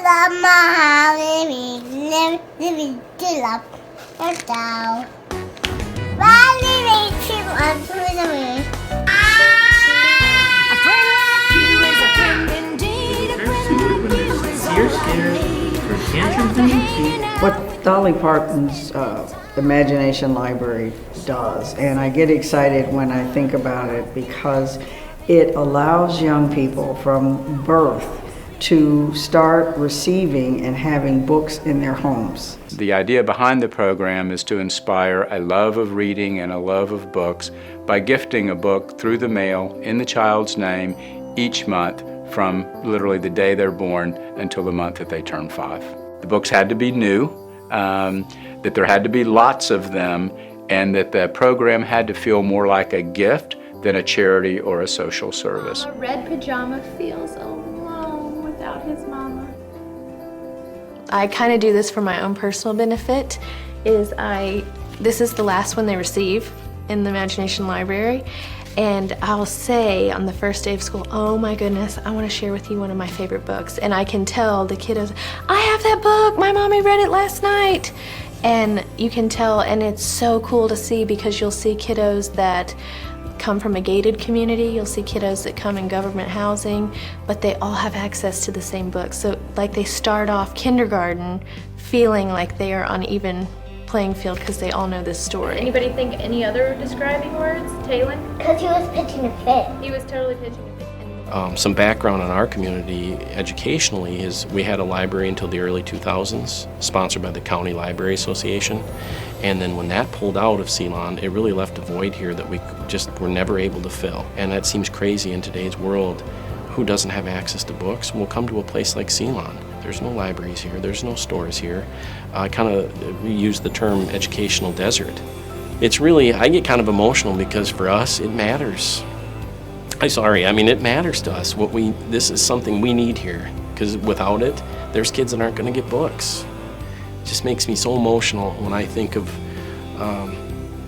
Mama, living to love yourself. Rally racing on through the moon. A friend like you is a friend indeed. A friend like you is all I need. What Dolly Parton's Imagination Library does, and I get excited when I think about it because it allows young people from birth to start receiving and having books in their homes. The idea behind the program is to inspire a love of reading and a love of books by gifting a book through the mail in the child's name each month from literally the day they're born until the month that they turn 5. The books had to be new, that there had to be lots of them, and that the program had to feel more like a gift than a charity or a social service. A red pajama feels alone without his mama. I kind of do this for my own personal benefit. This is the last one they receive in the Imagination Library, and I'll say on the first day of school, oh my goodness, I want to share with you one of my favorite books. And I can tell the kiddos, I have that book, my mommy read it last night. And you can tell, and it's so cool to see because you'll see kiddos that come from a gated community, you'll see kiddos that come in government housing, but they all have access to the same books. So like they start off kindergarten feeling like they are on even playing field because they all know this story. Anybody think any other describing words? Taylon? Because he was pitching a fit. He was totally pitching a fit. Some background on our community educationally is we had a library until the early 2000s, sponsored by the County Library Association. And then when that pulled out of Ceylon, it really left a void here that we just were never able to fill. And that seems crazy in today's world. Who doesn't have access to books will come to a place like Ceylon. There's no libraries here, there's no stores here. I kind of use the term educational desert. It's really, I get kind of emotional because for us, it matters. It matters to us. This is something we need here, because without it, there's kids that aren't going to get books. It just makes me so emotional when I think of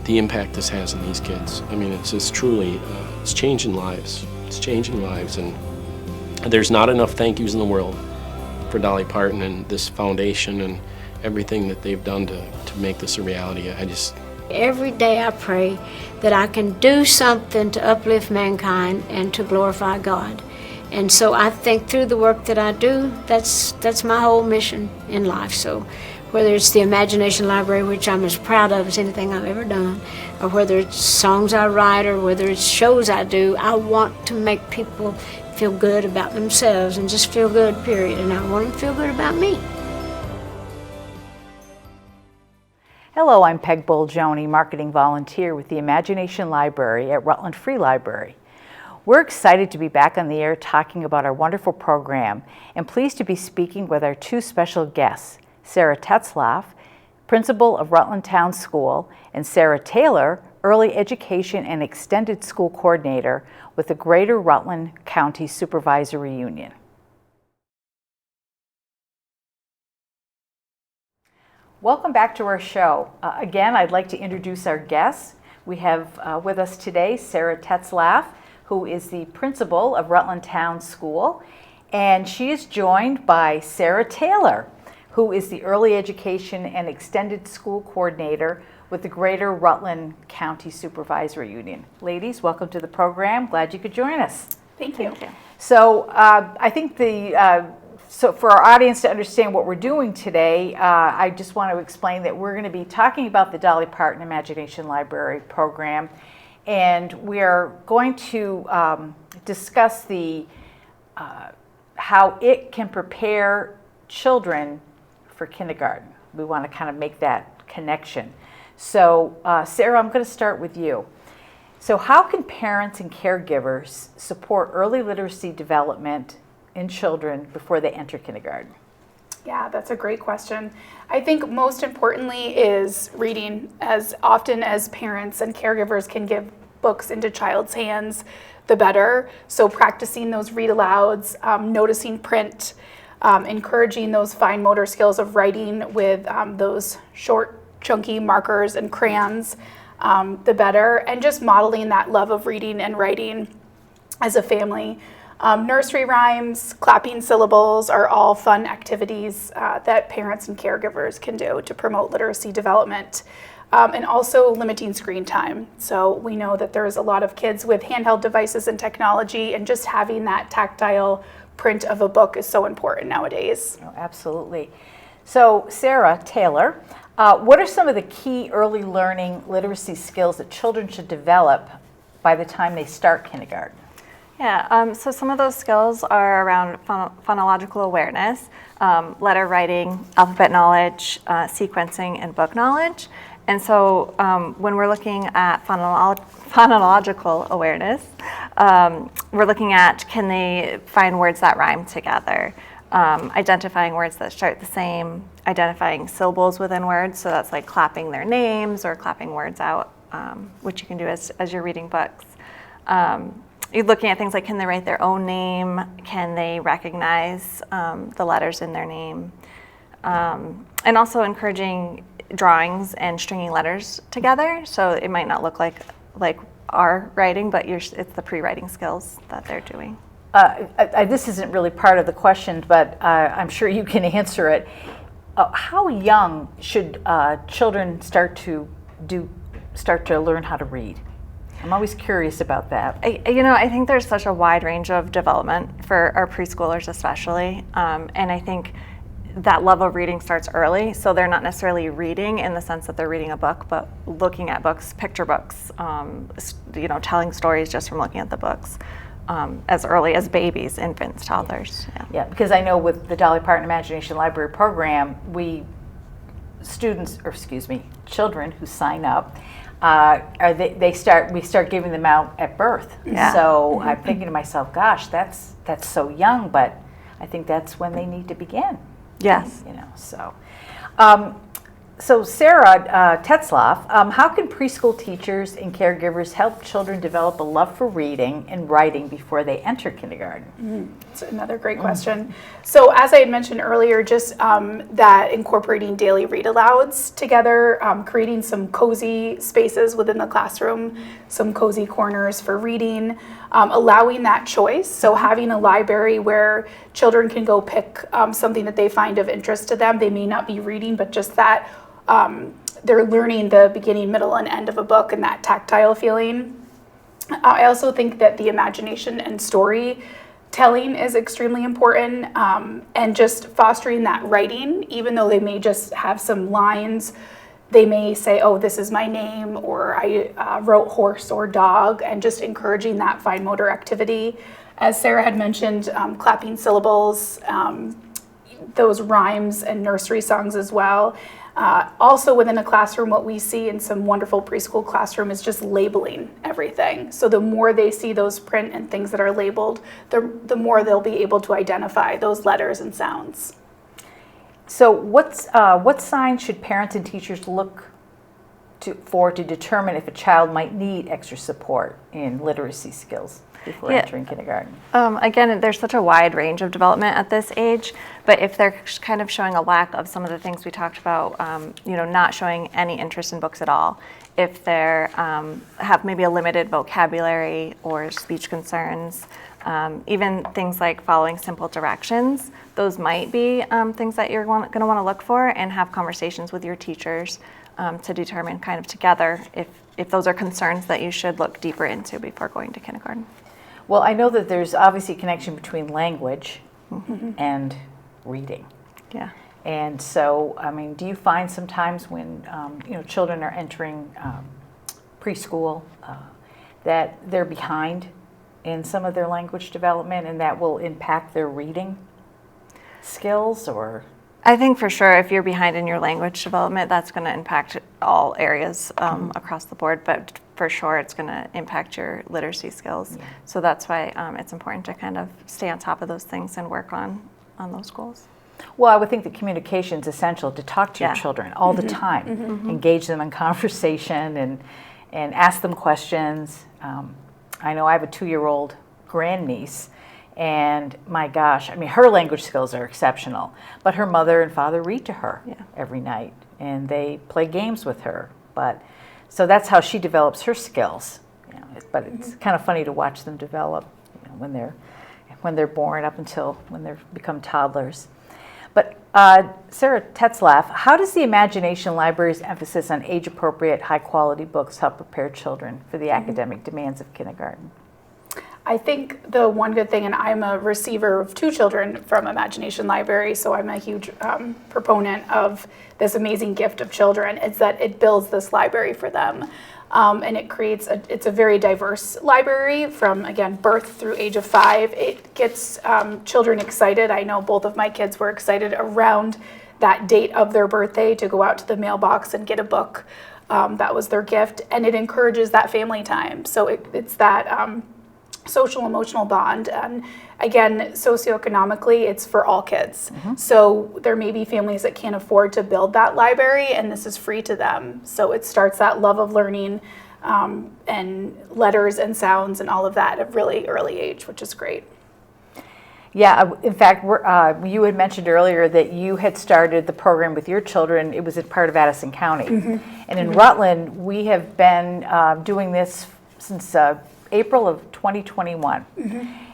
the impact this has on these kids. I mean, it's just truly, it's changing lives. It's changing lives, and there's not enough thank yous in the world for Dolly Parton and this foundation and everything that they've done to make this a reality. Every day I pray that I can do something to uplift mankind and to glorify God. And so I think through the work that I do, that's my whole mission in life. So whether it's the Imagination Library, which I'm as proud of as anything I've ever done, or whether it's songs I write, or whether it's shows I do, I want to make people feel good about themselves and just feel good, period. And I want them to feel good about me. Hello, I'm Peg Bolgioni, Marketing Volunteer with the Imagination Library at Rutland Free Library. We're excited to be back on the air talking about our wonderful program and pleased to be speaking with our 2 special guests, Sarah Tetzlaff, Principal of Rutland Town School, and Sarah Taylor, Early Education and Extended School Coordinator with the Greater Rutland County Supervisory Union. Welcome back to our show. Again, I'd like to introduce our guests. We have with us today Sarah Tetzlaff, who is the principal of Rutland Town School, and she is joined by Sarah Taylor, who is the Early Education and Extended School Coordinator with the Greater Rutland County Supervisory Union. Ladies, welcome to the program. Glad you could join us. Thank you. So I think So for our audience to understand what we're doing today, I just want to explain that we're going to be talking about the Dolly Parton Imagination Library program, and we are going to discuss how it can prepare children for kindergarten. We want to kind of make that connection. So Sarah, I'm going to start with you. So how can parents and caregivers support early literacy development in children before they enter kindergarten? Yeah, that's a great question. I think most importantly is reading. As often as parents and caregivers can give books into child's hands, the better. So practicing those read alouds, noticing print, encouraging those fine motor skills of writing with those short, chunky markers and crayons, the better. And just modeling that love of reading and writing as a family. Nursery rhymes, clapping syllables are all fun activities that parents and caregivers can do to promote literacy development. And also limiting screen time. So we know that there's a lot of kids with handheld devices and technology, and just having that tactile print of a book is so important nowadays. Oh, absolutely. So Sarah Taylor, what are some of the key early learning literacy skills that children should develop by the time they start kindergarten? Yeah, so some of those skills are around phonological awareness, letter writing, alphabet knowledge, sequencing, and book knowledge. And so when we're looking at phonological awareness, we're looking at, can they find words that rhyme together, identifying words that start the same, identifying syllables within words, so that's like clapping their names or clapping words out, which you can do as you're reading books. You're looking at things like, can they write their own name? Can they recognize the letters in their name? And also encouraging drawings and stringing letters together. So it might not look like our writing, but it's the pre-writing skills that they're doing. This isn't really part of the question, but I'm sure you can answer it. How young should children start to learn how to read? I'm always curious about that. I think there's such a wide range of development for our preschoolers especially, and I think that love of reading starts early, so they're not necessarily reading in the sense that they're reading a book, but looking at books, picture books, telling stories just from looking at the books as early as babies, infants, toddlers. Yeah, because I know with the Dolly Parton Imagination Library program, children who sign up, we start giving them out at birth. Yeah. So I'm thinking to myself, gosh, that's so young, but I think that's when they need to begin. Yes. So Sarah Tetzlaff, how can preschool teachers and caregivers help children develop a love for reading and writing before they enter kindergarten? That's another great question. So as I had mentioned earlier, just that incorporating daily read alouds together, creating some cozy spaces within the classroom, some cozy corners for reading, allowing that choice. So having a library where children can go pick something that they find of interest to them. They may not be reading, but just that they're learning the beginning, middle, and end of a book and that tactile feeling. I also think that the imagination and storytelling is extremely important, and just fostering that writing, even though they may just have some lines. They may say, oh, this is my name, or I wrote horse or dog, and just encouraging that fine motor activity. As Sarah had mentioned, clapping syllables, those rhymes and nursery songs as well. Also within a classroom, what we see in some wonderful preschool classroom is just labeling everything. So the more they see those print and things that are labeled, the more they'll be able to identify those letters and sounds. So what signs should parents and teachers look for to determine if a child might need extra support in literacy skills before entering kindergarten? Again, there's such a wide range of development at this age, but if they're kind of showing a lack of some of the things we talked about, not showing any interest in books at all, if they have maybe a limited vocabulary or speech concerns, even things like following simple directions, those might be things that you're going to want to look for and have conversations with your teachers to determine kind of together if those are concerns that you should look deeper into before going to kindergarten. Well, I know that there's obviously a connection between language and reading. Yeah. And so, do you find sometimes when children are entering preschool that they're behind in some of their language development, and that will impact their reading skills? Or I think for sure, if you're behind in your language development, that's going to impact all areas across the board. But for sure, it's going to impact your literacy skills. Yeah. So that's why it's important to kind of stay on top of those things and work on those goals. Well, I would think that communication is essential to talk to your children all the time, engage them in conversation and ask them questions. I know I have a 2-year-old grandniece, and my gosh, her language skills are exceptional, but her mother and father read to her every night, and they play games with her. So that's how she develops her skills. But it's kind of funny to watch them develop when they're when they're born up until when they become toddlers. But Sarah Tetzlaff, how does the Imagination Library's emphasis on age-appropriate, high-quality books help prepare children for the academic demands of kindergarten? I think the one good thing, and I'm a receiver of 2 children from Imagination Library, so I'm a huge proponent of this amazing gift of children, is that it builds this library for them. And it creates, it's a very diverse library from, again, birth through age of 5. It gets children excited. I know both of my kids were excited around that date of their birthday to go out to the mailbox and get a book. That was their gift. And it encourages that family time. So it's that social emotional bond. And again, socioeconomically, it's for all kids. So there may be families that can't afford to build that library, and this is free to them. So it starts that love of learning and letters and sounds and all of that at a really early age, which is great. Yeah, in fact, you had mentioned earlier that you had started the program with your children. It was a part of Addison County. And in Rutland, we have been doing this since April of 2021.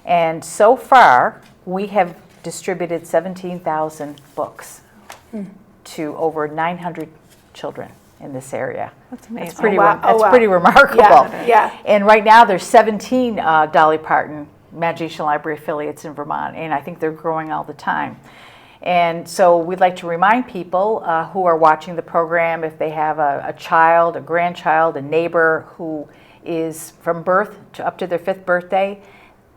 And so far, we have distributed 17,000 books to over 900 children in this area. That's amazing. That's pretty remarkable. Yeah. And right now, there's 17 Dolly Parton Imagination Library affiliates in Vermont, and I think they're growing all the time. And so we'd like to remind people who are watching the program, if they have a child, a grandchild, a neighbor who is from birth to up to their 5th birthday,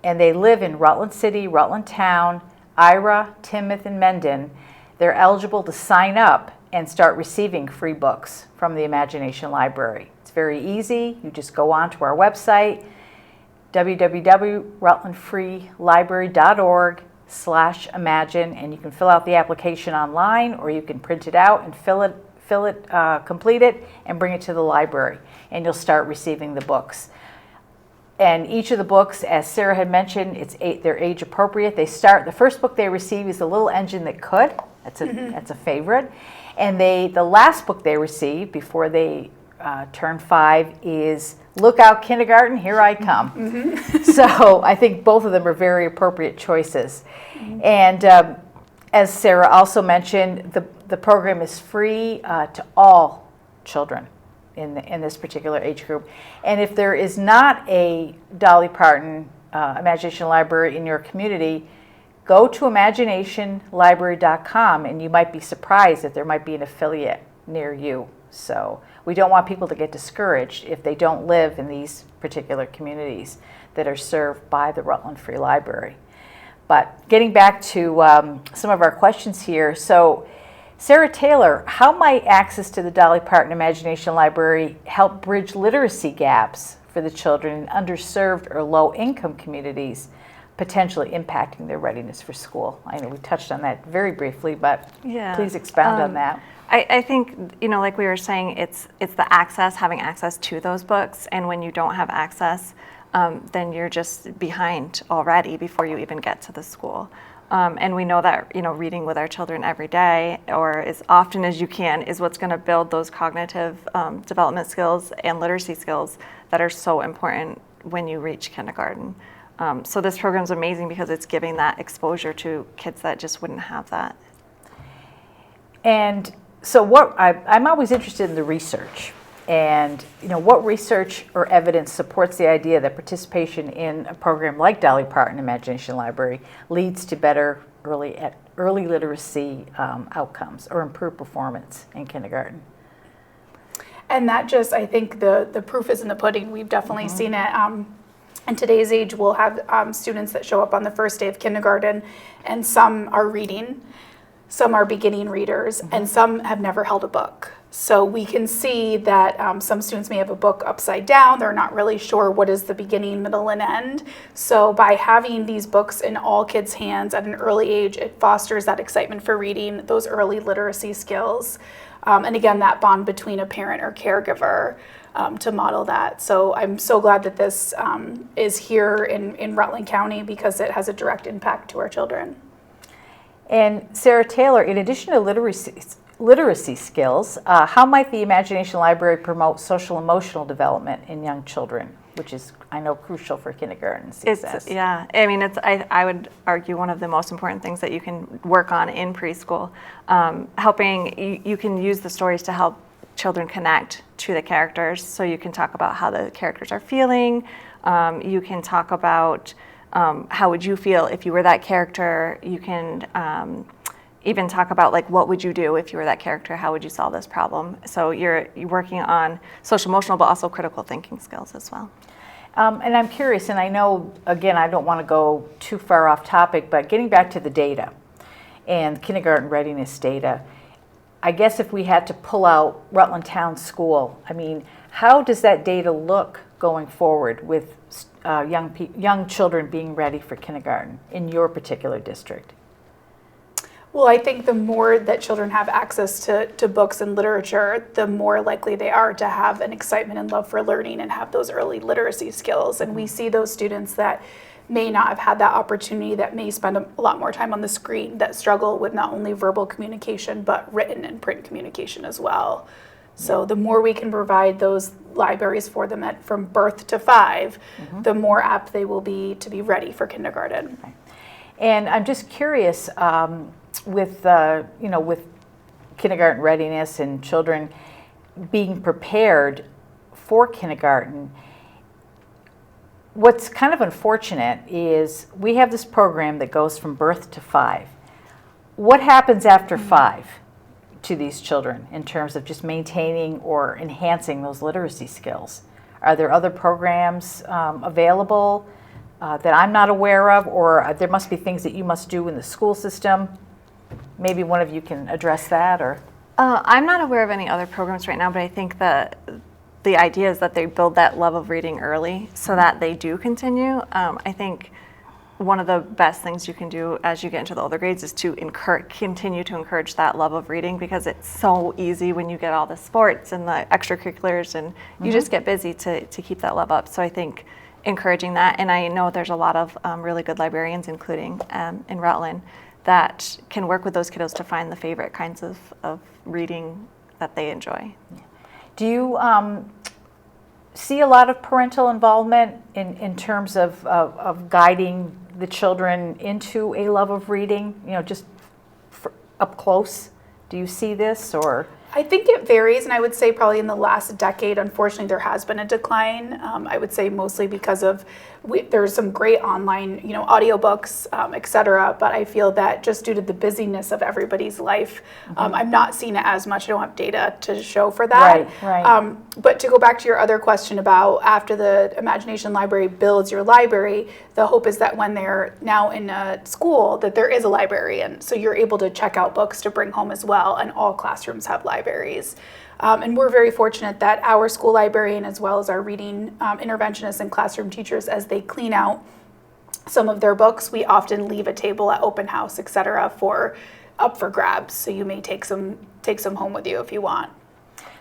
and they live in Rutland City, Rutland Town, Ira, Timoth, and Mendon, they're eligible to sign up and start receiving free books from the Imagination Library. It's very easy. You just go on to our website, www.rutlandfreelibrary.org/imagine, and you can fill out the application online, or you can print it out and complete it, and bring it to the library, and you'll start receiving the books. And each of the books, as Sarah had mentioned, they're age appropriate. The first book they receive is The Little Engine That Could. That's a favorite. And the last book they receive before they turn 5 is Look Out Kindergarten, Here I Come. So I think both of them are very appropriate choices. And as Sarah also mentioned, the program is free to all children in this particular age group. And if there is not a Dolly Parton Imagination Library in your community, go to imaginationlibrary.com, and you might be surprised that there might be an affiliate near you. So we don't want people to get discouraged if they don't live in these particular communities that are served by the Rutland Free Library. But getting back to some of our questions here, so Sarah Taylor, how might access to the Dolly Parton Imagination Library help bridge literacy gaps for the children in underserved or low-income communities, potentially impacting their readiness for school? I know we touched on that very briefly, but please expound on that. I think, like we were saying, it's the access, having access to those books, and when you don't have access, then you're just behind already before you even get to the school. And we know that, reading with our children every day, or as often as you can, is what's going to build those cognitive development skills and literacy skills that are so important when you reach kindergarten. So this program is amazing because it's giving that exposure to kids that just wouldn't have that. And so I'm always interested in the research. And what research or evidence supports the idea that participation in a program like Dolly Parton Imagination Library leads to better early literacy outcomes or improved performance in kindergarten? And that just, I think the proof is in the pudding. We've definitely seen it. In today's age, we'll have students that show up on the first day of kindergarten, and some are reading, some are beginning readers, and some have never held a book. So we can see that some students may have a book upside down. They're not really sure what is the beginning, middle, and end. So by having these books in all kids' hands at an early age, it fosters that excitement for reading, those early literacy skills, and again, that bond between a parent or caregiver to model that. So I'm so glad that this is here in Rutland County because it has a direct impact to our children. And Sarah Taylor, in addition to literacy skills, how might the Imagination Library promote social emotional development in young children which is, I know, crucial for kindergarten success. Yeah, I mean, I would argue one of the most important things that you can work on in preschool. Helping, you can use the stories to help children connect to the characters. So you can talk about how the characters are feeling. You can talk about how would you feel if you were that character. You can even talk about, like, what would you do if you were that character? How would you solve this problem? So you're working on social emotional, but also critical thinking skills as well. And I'm curious, and I know, again, I don't want to go too far off topic, but getting back to the data and kindergarten readiness data, I guess if we had to pull out Rutland Town School, I mean, how does that data look going forward with young children being ready for kindergarten in your particular district? Well, I think the more that children have access to books and literature, the more likely they are to have an excitement and love for learning and have those early literacy skills. And we see those students that may not have had that opportunity, that may spend a lot more time on the screen, that struggle with not only verbal communication, but written and print communication as well. So the more we can provide those libraries for them from birth to 5, the more apt they will be to be ready for kindergarten. Okay. And I'm just curious, with kindergarten readiness and children being prepared for kindergarten, what's kind of unfortunate is we have this program that goes from birth to 5. What happens after 5 to these children in terms of just maintaining or enhancing those literacy skills? Are there other programs available that I'm not aware of, or there must be things that you must do in the school system? Maybe one of you can address that, or? I'm not aware of any other programs right now, but I think that the idea is that they build that love of reading early so that they do continue. I think one of the best things you can do as you get into the older grades is to continue to encourage that love of reading, because it's so easy when you get all the sports and the extracurriculars and you just get busy to keep that love up. So I think encouraging that, and I know there's a lot of really good librarians, including in Rutland, that can work with those kiddos to find the favorite kinds of reading that they enjoy. Do you see a lot of parental involvement in terms of guiding the children into a love of reading, just up close? Do you see this, or? I think it varies, and I would say probably in the last decade, unfortunately, there has been a decline. I would say mostly because of there's some great online, audiobooks, et cetera, but I feel that just due to the busyness of everybody's life, I'm not seeing it as much. I don't have data to show for that. Right. But to go back to your other question about after the Imagination Library builds your library, the hope is that when they're now in a school, that there is a librarian, so you're able to check out books to bring home as well, and all classrooms have libraries. And we're very fortunate that our school librarian, as well as our reading interventionists and classroom teachers, as they clean out some of their books, we often leave a table at open house, et cetera, up for grabs. So you may take some home with you if you want.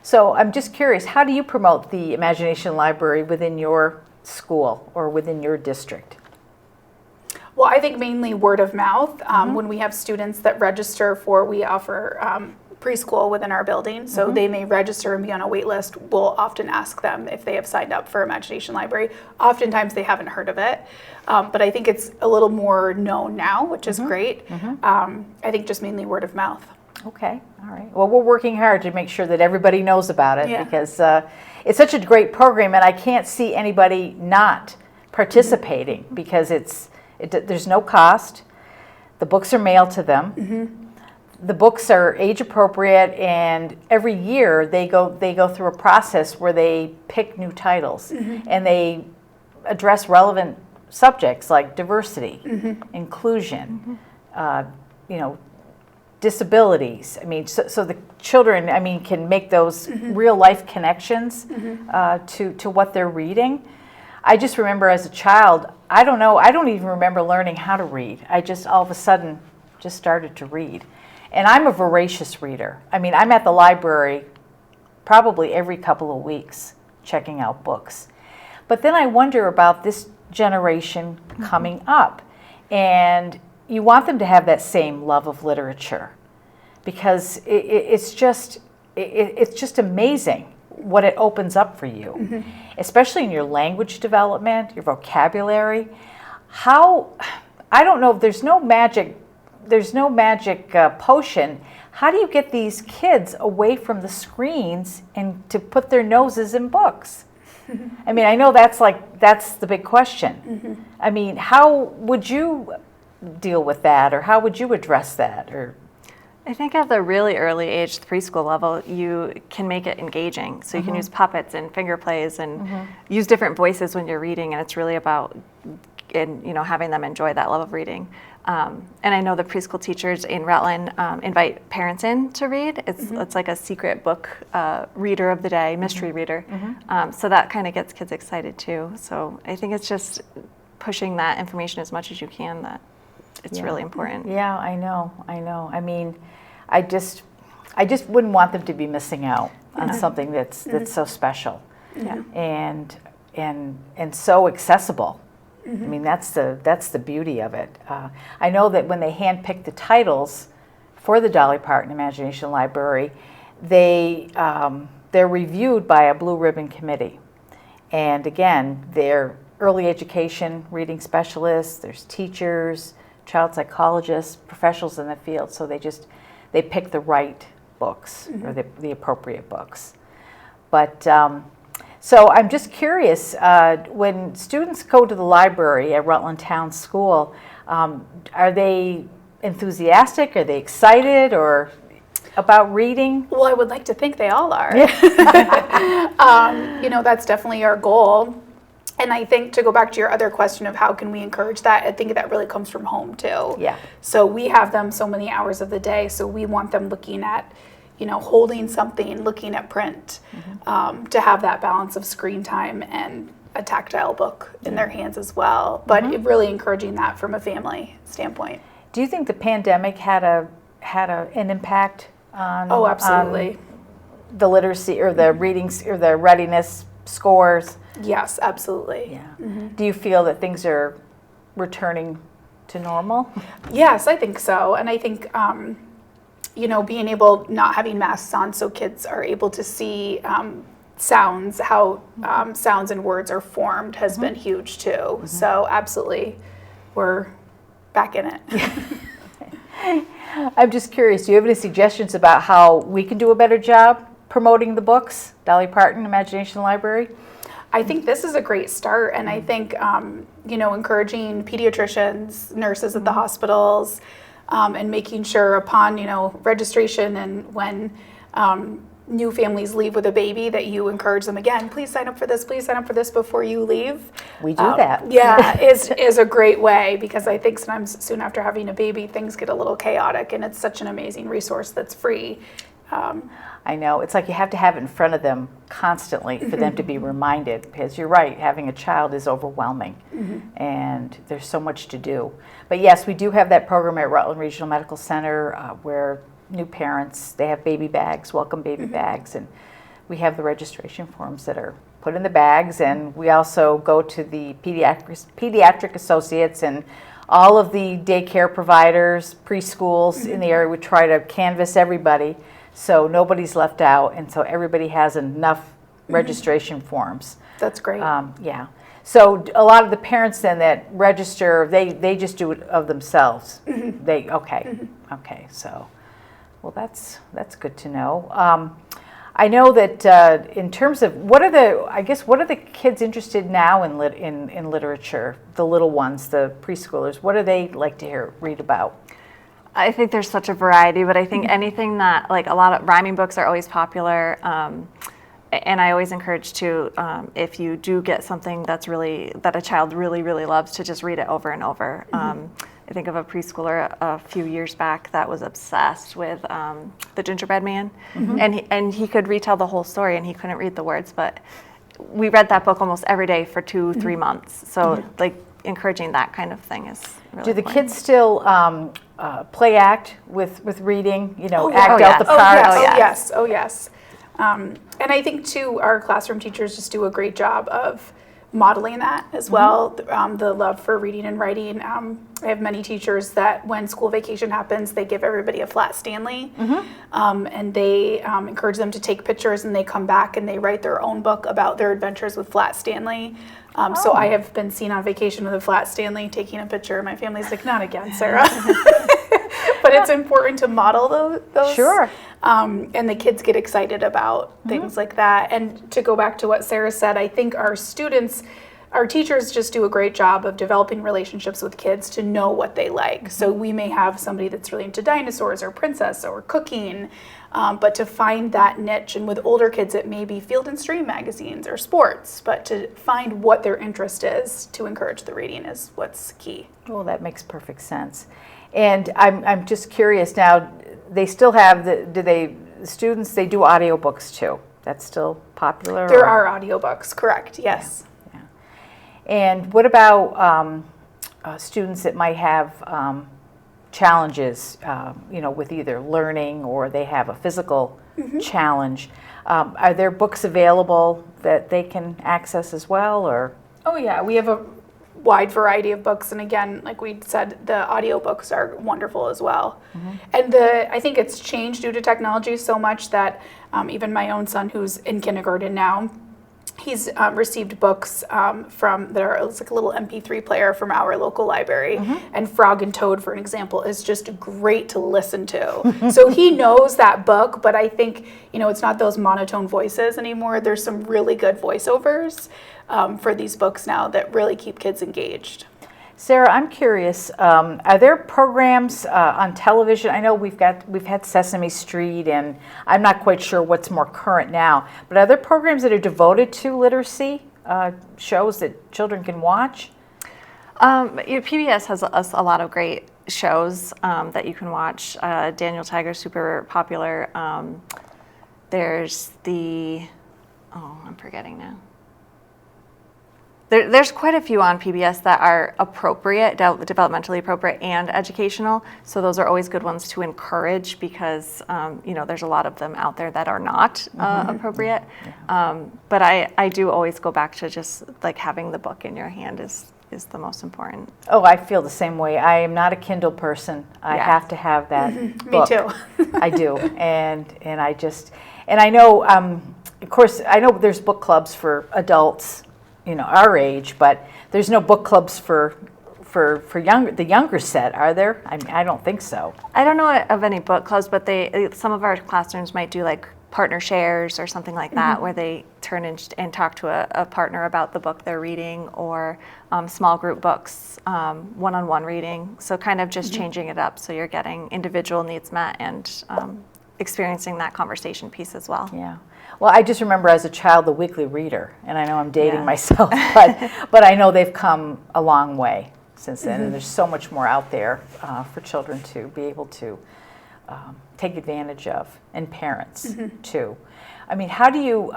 So I'm just curious, how do you promote the Imagination Library within your school or within your district? Well, I think mainly word of mouth. When we have students that register we offer preschool within our building, so they may register and be on a wait list. We'll often ask them if they have signed up for Imagination Library. Oftentimes they haven't heard of it, but I think it's a little more known now, which is great. I think just mainly word of mouth. Okay, all right. Well, we're working hard to make sure that everybody knows about it, because it's such a great program, and I can't see anybody not participating because there's no cost. The books are mailed to them. The books are age appropriate, and every year they go through a process where they pick new titles and they address relevant subjects like diversity, inclusion, disabilities. I mean, so the children, can make those real life connections to what they're reading. I just remember as a child, I don't even remember learning how to read. I just all of a sudden just started to read. And I'm a voracious reader. I'm at the library probably every couple of weeks checking out books. But then I wonder about this generation coming up. And you want them to have that same love of literature, because it's just amazing what it opens up for you, especially in your language development, your vocabulary. How, I don't know if there's no magic potion. How do you get these kids away from the screens and to put their noses in books? I mean, I know that's the big question. I mean, how would you deal with that, or how would you address that? Or I think at the really early age, the preschool level, you can make it engaging. So you can use puppets and finger plays and use different voices when you're reading, and it's really about having them enjoy that love of reading. And I know the preschool teachers in Rutland invite parents in to read. It's like a secret book reader of the day, mystery reader. So that kind of gets kids excited too. So I think it's just pushing that information as much as you can, that it's really important. Yeah, I know. I mean, I just wouldn't want them to be missing out on something that's so special and so accessible. I mean, that's the beauty of it. I know that when they handpick the titles for the Dolly Parton Imagination Library, they're reviewed by a blue ribbon committee. And again, they're early education reading specialists, there's teachers, child psychologists, professionals in the field. So they pick the right books or the appropriate books. But so I'm just curious, when students go to the library at Rutland Town School, are they enthusiastic? Are they excited or about reading? Well, I would like to think they all are. That's definitely our goal. And I think, to go back to your other question of how can we encourage that, I think that really comes from home too. Yeah. So we have them so many hours of the day, so we want them looking at, holding something, looking at print, to have that balance of screen time and a tactile book in their hands as well. But really encouraging that from a family standpoint. Do you think the pandemic had an impact on? Oh, absolutely. On the literacy or the readings or the readiness scores? Yes, absolutely. Yeah. Do you feel that things are returning to normal? Yes, I think so. And I think, being able, not having masks on so kids are able to see sounds, how sounds and words are formed has been huge too. So absolutely, we're back in it. I'm just curious, do you have any suggestions about how we can do a better job promoting the books, Dolly Parton Imagination Library? I think this is a great start, and I think encouraging pediatricians, nurses at the hospitals, and making sure upon registration and when new families leave with a baby that you encourage them again. Please sign up for this. Please sign up for this before you leave. We do that. Yeah, is a great way, because I think sometimes soon after having a baby things get a little chaotic, and it's such an amazing resource that's free. I know. It's like you have to have it in front of them constantly for them to be reminded, because you're right, having a child is overwhelming and there's so much to do. But yes, we do have that program at Rutland Regional Medical Center where new parents, they have baby bags, welcome baby bags, and we have the registration forms that are put in the bags, and we also go to the pediatric associates and all of the daycare providers, preschools in the area. We try to canvass everybody so nobody's left out, and so everybody has enough registration forms. That's great. Yeah. So a lot of the parents then that register, they just do it of themselves. Okay. So, well, that's good to know. I know that in terms of what are the kids interested now in literature? The little ones, the preschoolers. What do they like to read about? I think there's such a variety, but I think anything that, like, a lot of rhyming books are always popular. And I always encourage to, if you do get something that a child really, really loves, to just read it over and over. I think of a preschooler a few years back that was obsessed with The Gingerbread Man, and he could retell the whole story, and he couldn't read the words, but we read that book almost every day for 2-3 months. So like encouraging that kind of thing is really Do the important. kids still play act with reading? Act out the parts? Oh yes. And I think too, our classroom teachers just do a great job of modeling that as well, the love for reading and writing. I have many teachers that when school vacation happens, they give everybody a flat Stanley, and they encourage them to take pictures, and they come back and they write their own book about their adventures with flat Stanley. So I have been seen on vacation with a flat Stanley taking a picture. My family's like, not again, Sarah. But it's important to model those. Sure. And the kids get excited about things like that. And to go back to what Sarah said, I think our teachers just do a great job of developing relationships with kids to know what they like. So we may have somebody that's really into dinosaurs or princess or cooking, but to find that niche, and with older kids it may be Field and Stream magazines or sports, but to find what their interest is to encourage the reading is what's key. Well, that makes perfect sense. And I'm just curious now, they still have, students, they do audiobooks too. That's still popular? There are audiobooks, correct, yes. Yeah. And what about students that might have challenges, with either learning or they have a physical challenge? Are there books available that they can access as well, or? Oh yeah, we have a wide variety of books, and again, like we said, the audiobooks are wonderful as well. And I think it's changed due to technology so much that even my own son, who's in kindergarten now, he's received books it's like a little MP3 player from our local library, and Frog and Toad, for an example, is just great to listen to. So he knows that book, but I think, it's not those monotone voices anymore. There's some really good voiceovers for these books now that really keep kids engaged. Sarah, I'm curious, are there programs on television? I know we've had Sesame Street, and I'm not quite sure what's more current now, but are there programs that are devoted to literacy, shows that children can watch? PBS has a lot of great shows that you can watch. Daniel Tiger's super popular. There's I'm forgetting now. There's quite a few on PBS that are appropriate, developmentally appropriate and educational. So those are always good ones to encourage because, there's a lot of them out there that are not appropriate. But I do always go back to just like having the book in your hand is the most important. Oh, I feel the same way. I am not a Kindle person. I have to have that book. Me too. I do. And I know, of course, I know there's book clubs for adults, our age, but there's no book clubs for the younger set, are there? I don't think so. I don't know of any book clubs, but some of our classrooms might do like partner shares or something like that, where they turn and talk to a partner about the book they're reading, or small group books, one-on-one reading. So kind of just changing it up so you're getting individual needs met and experiencing that conversation piece as well. Yeah. Well, I just remember as a child the Weekly Reader, and I know I'm dating myself, but I know they've come a long way since then, and there's so much more out there for children to be able to take advantage of, and parents too. I mean, how do you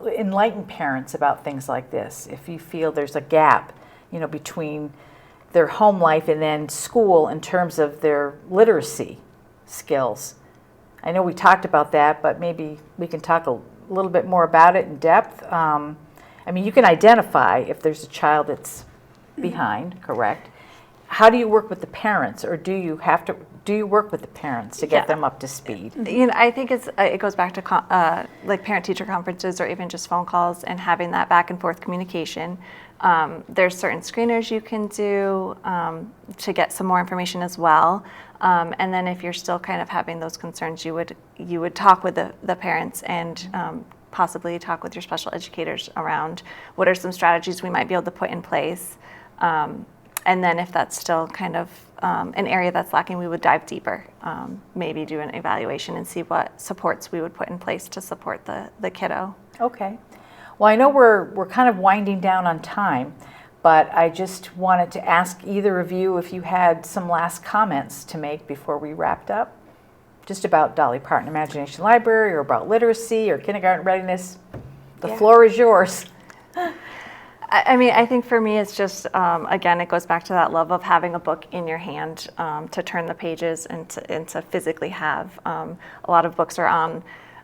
enlighten parents about things like this if you feel there's a gap, between their home life and then school in terms of their literacy skills? I know we talked about that, but maybe we can talk a little bit more about it in depth. I mean, you can identify if there's a child that's behind, correct? How do you work with the parents, or do you work with the parents to get them up to speed? I think it goes back to like parent-teacher conferences or even just phone calls and having that back and forth communication. There's certain screeners you can do to get some more information as well. And then if you're still kind of having those concerns, you would talk with the parents and possibly talk with your special educators around what are some strategies we might be able to put in place. And then if that's still kind of an area that's lacking, we would dive deeper, maybe do an evaluation and see what supports we would put in place to support the kiddo. Okay. Well, I know we're kind of winding down on time, but I just wanted to ask either of you if you had some last comments to make before we wrapped up, just about Dolly Parton Imagination Library or about literacy or kindergarten readiness. The floor is yours. I mean, I think for me, it's just, again, it goes back to that love of having a book in your hand to turn the pages and to physically have. A lot of books are on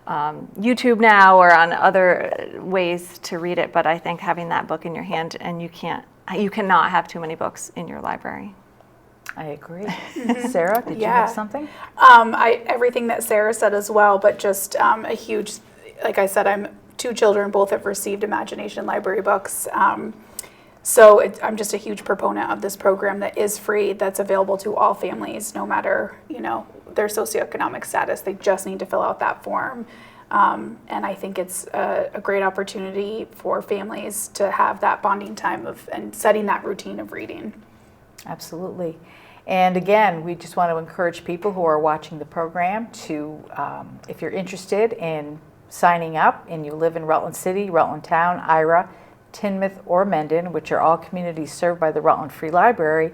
YouTube now or on other ways to read it, but I think having that book in your hand, and you cannot have too many books in your library. I agree. Sarah, did you Yeah. have something? Everything that Sarah said as well, but just a huge, like I said, I'm 2 children, both have received Imagination Library books. So I'm just a huge proponent of this program that is free, that's available to all families, no matter, their socioeconomic status. They just need to fill out that form. And I think it's a great opportunity for families to have that bonding time and setting that routine of reading. Absolutely. And again, we just want to encourage people who are watching the program to, if you're interested in signing up and you live in Rutland City, Rutland Town, Ira, Tinmouth, or Mendon, which are all communities served by the Rutland Free Library,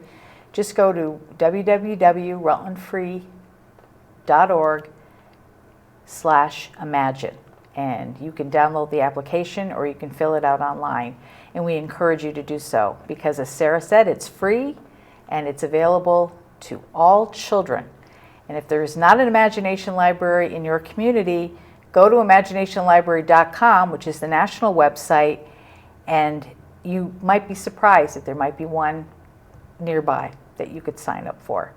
just go to www.rutlandfree.org/imagine, and you can download the application or you can fill it out online. And we encourage you to do so because, as Sarah said, it's free and it's available to all children. And if there is not an Imagination Library in your community, go to imaginationlibrary.com, which is the national website, and you might be surprised that there might be one nearby that you could sign up for.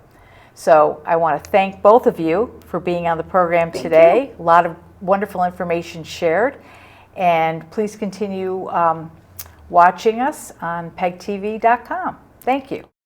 So I want to thank both of you for being on the program today. A lot of wonderful information shared. And please continue watching us on pegtv.com. Thank you.